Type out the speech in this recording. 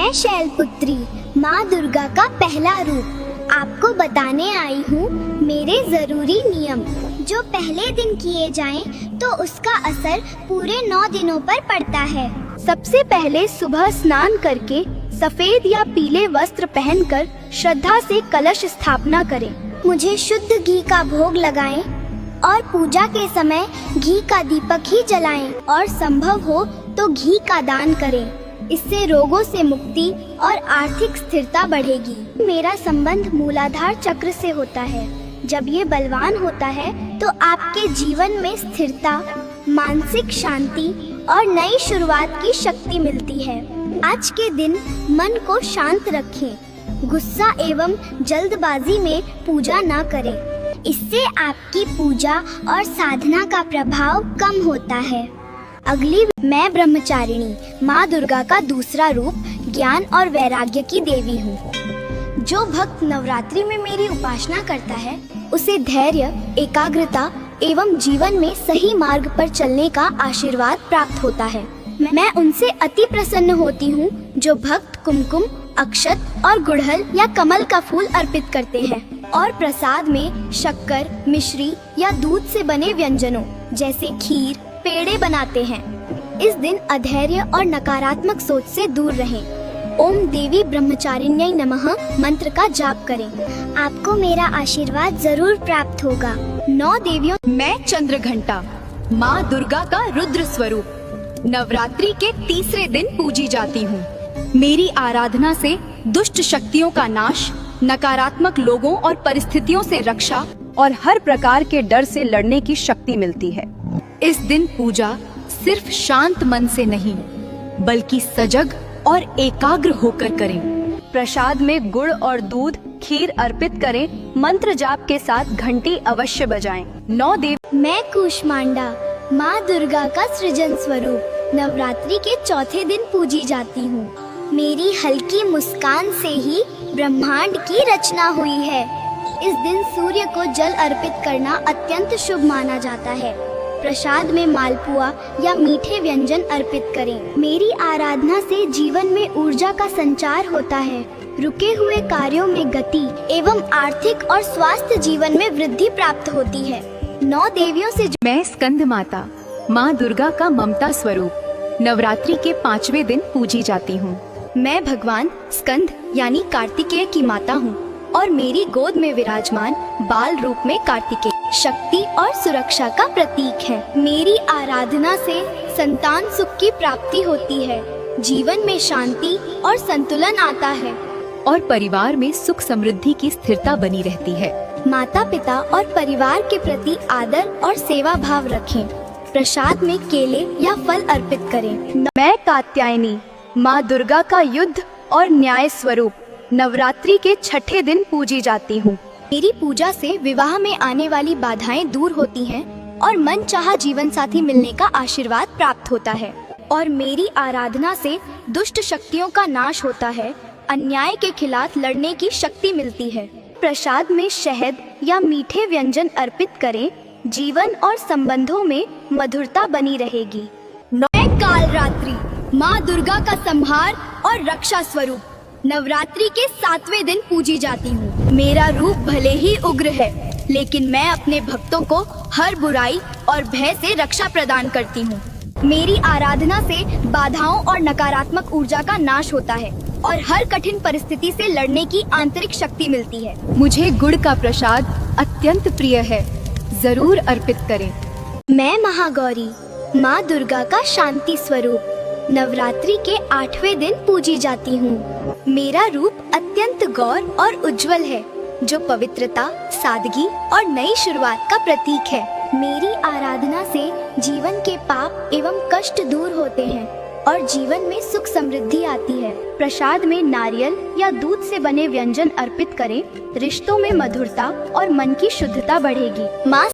मैं शैलपुत्री, माँ दुर्गा का पहला रूप, आपको बताने आई हूँ मेरे जरूरी नियम। जो पहले दिन किए जाएं तो उसका असर पूरे 9 दिनों पर पड़ता है। सबसे पहले सुबह स्नान करके सफेद या पीले वस्त्र पहनकर श्रद्धा से कलश स्थापना करें। मुझे शुद्ध घी का भोग लगाएं और पूजा के समय घी का दीपक ही जलाएं और संभव हो तो घी का दान करें। इससे रोगों से मुक्ति और आर्थिक स्थिरता बढ़ेगी। मेरा संबंध मूलाधार चक्र से होता है। जब ये बलवान होता है तो आपके जीवन में स्थिरता, मानसिक शांति और नई शुरुआत की शक्ति मिलती है। आज के दिन मन को शांत रखें। गुस्सा एवं जल्दबाजी में पूजा न करें। इससे आपकी पूजा और साधना का प्रभाव कम होता है। अगली, मैं ब्रह्मचारिणी, माँ दुर्गा का दूसरा रूप, ज्ञान और वैराग्य की देवी हूँ। जो भक्त नवरात्रि में मेरी उपासना करता है उसे धैर्य, एकाग्रता एवं जीवन में सही मार्ग पर चलने का आशीर्वाद प्राप्त होता है। मैं उनसे अति प्रसन्न होती हूँ जो भक्त कुमकुम, अक्षत और गुड़हल या कमल का फूल अर्पित करते हैं और प्रसाद में शक्कर, मिश्री या दूध से बने व्यंजनों जैसे खीर, पेड़े बनाते हैं। इस दिन अधैर्य और नकारात्मक सोच से दूर रहें। ओम देवी ब्रह्मचारिण्यै नमः मंत्र का जाप करें। आपको मेरा आशीर्वाद जरूर प्राप्त होगा। 9 देवियों, मैं चंद्रघंटा, माँ दुर्गा का रुद्र स्वरूप, नवरात्रि के तीसरे दिन पूजी जाती हूँ। मेरी आराधना से दुष्ट शक्तियों का नाश, नकारात्मक लोगों और परिस्थितियों से रक्षा और हर प्रकार के डर से लड़ने की शक्ति मिलती है। इस दिन पूजा सिर्फ शांत मन से नहीं बल्कि सजग और एकाग्र होकर करें। प्रसाद में गुड़ और दूध, खीर अर्पित करें। मंत्र जाप के साथ घंटी अवश्य बजाएं। 9 देव, मैं कूष्मांडा, माँ दुर्गा का सृजन स्वरूप, नवरात्रि के चौथे दिन पूजी जाती हूँ। मेरी हल्की मुस्कान से ही ब्रह्मांड की रचना हुई है। इस दिन सूर्य को जल अर्पित करना अत्यंत शुभ माना जाता है। प्रसाद में मालपुआ या मीठे व्यंजन अर्पित करें। मेरी आराधना से जीवन में ऊर्जा का संचार होता है। रुके हुए कार्यों में गति एवं आर्थिक और स्वास्थ्य जीवन में वृद्धि प्राप्त होती है। 9 देवियों से मैं स्कंद माता, माँ दुर्गा का ममता स्वरूप, नवरात्रि के 5वें दिन पूजी जाती हूँ। मैं भगवान स्कंद यानी कार्तिकेय की माता हूँ और मेरी गोद में विराजमान बाल रूप में कार्तिकेय शक्ति और सुरक्षा का प्रतीक है। मेरी आराधना से संतान सुख की प्राप्ति होती है। जीवन में शांति और संतुलन आता है और परिवार में सुख समृद्धि की स्थिरता बनी रहती है। माता पिता और परिवार के प्रति आदर और सेवा भाव रखें। प्रसाद में केले या फल अर्पित करें। मैं कात्यायनी, माँ दुर्गा का युद्ध और न्याय स्वरूप, नवरात्रि के 6ठे दिन पूजी जाती हूँ। मेरी पूजा से विवाह में आने वाली बाधाएं दूर होती हैं और मन चाहा जीवन साथी मिलने का आशीर्वाद प्राप्त होता है और मेरी आराधना से दुष्ट शक्तियों का नाश होता है। अन्याय के खिलाफ लड़ने की शक्ति मिलती है। प्रसाद में शहद या मीठे व्यंजन अर्पित करें। जीवन और संबंधों में मधुरता बनी रहेगी। मैं कालरात्रि, माँ दुर्गा का संहार और रक्षा स्वरूप, नवरात्रि के 7वें दिन पूजी जाती हूँ। मेरा रूप भले ही उग्र है लेकिन मैं अपने भक्तों को हर बुराई और भय से रक्षा प्रदान करती हूँ। मेरी आराधना से बाधाओं और नकारात्मक ऊर्जा का नाश होता है और हर कठिन परिस्थिति से लड़ने की आंतरिक शक्ति मिलती है। मुझे गुड़ का प्रसाद अत्यंत प्रिय है, जरूर अर्पित करें। मैं महागौरी, माँ दुर्गा का शांति स्वरूप, नवरात्रि के 8वें दिन पूजी जाती हूँ। मेरा रूप अत्यंत गौर और उज्जवल है जो पवित्रता, सादगी और नई शुरुआत का प्रतीक है। मेरी आराधना से जीवन के पाप एवं कष्ट दूर होते हैं और जीवन में सुख समृद्धि आती है। प्रसाद में नारियल या दूध से बने व्यंजन अर्पित करें। रिश्तों में मधुरता और मन की शुद्धता बढ़ेगी। माँ